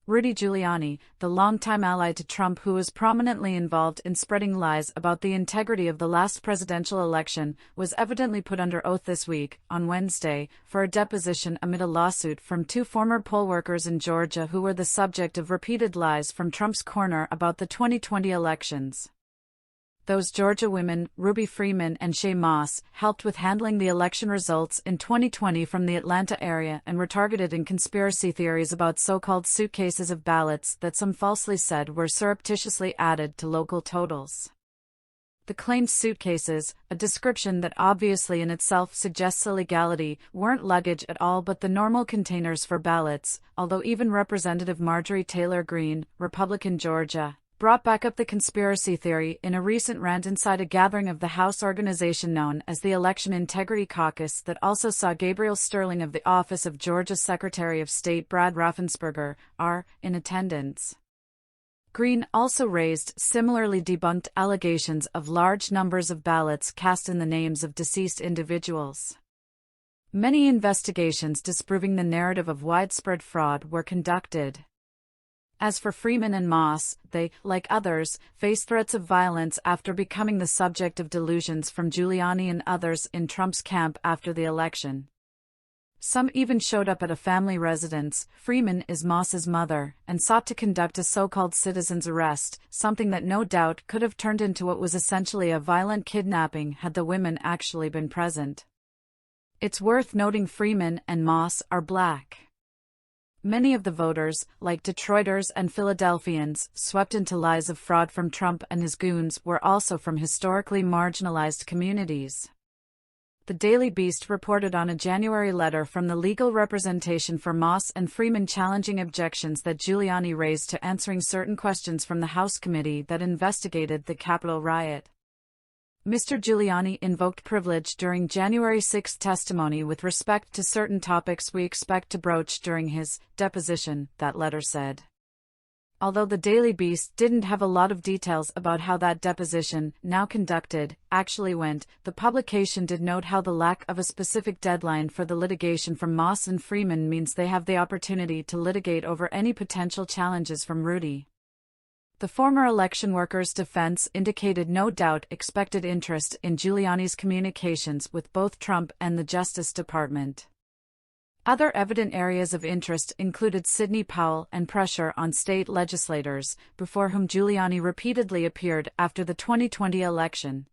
Rudy Giuliani, the longtime ally to Trump who was prominently involved in spreading lies about the integrity of the last presidential election, was evidently put under oath this week, on Wednesday, for a deposition amid a lawsuit from two former poll workers in Georgia who were the subject of repeated lies from Trump's corner about the 2020 elections. Those Georgia women, Ruby Freeman and Shaye Moss, helped with handling the election results in 2020 from the Atlanta area and were targeted in conspiracy theories about so-called suitcases of ballots that some falsely said were surreptitiously added to local totals. The claimed suitcases, a description that obviously in itself suggests illegality, weren't luggage at all but the normal containers for ballots, although even Representative Marjorie Taylor Greene, Republican Georgia, brought back up the conspiracy theory in a recent rant inside a gathering of the House organization known as the Election Integrity Caucus that also saw Gabriel Sterling of the Office of Georgia Secretary of State Brad Raffensperger, R., in attendance. Greene also raised similarly debunked allegations of large numbers of ballots cast in the names of deceased individuals. Many investigations disproving the narrative of widespread fraud were conducted. As for Freeman and Moss, they, like others, face threats of violence after becoming the subject of delusions from Giuliani and others in Trump's camp after the election. Some even showed up at a family residence. Freeman is Moss's mother, and sought to conduct a so-called citizen's arrest, something that no doubt could have turned into what was essentially a violent kidnapping had the women actually been present. It's worth noting Freeman and Moss are black. Many of the voters, like Detroiters and Philadelphians, swept into lies of fraud from Trump and his goons were also from historically marginalized communities. The Daily Beast reported on a January letter from the legal representation for Moss and Freeman challenging objections that Giuliani raised to answering certain questions from the House committee that investigated the Capitol riot. Mr. Giuliani invoked privilege during January 6 testimony with respect to certain topics we expect to broach during his deposition, that letter said. Although the Daily Beast didn't have a lot of details about how that deposition, now conducted, actually went, the publication did note how the lack of a specific deadline for the litigation from Moss and Freeman means they have the opportunity to litigate over any potential challenges from Rudy. The former election workers' defense indicated no doubt expected interest in Giuliani's communications with both Trump and the Justice Department. Other evident areas of interest included Sidney Powell and pressure on state legislators, before whom Giuliani repeatedly appeared after the 2020 election.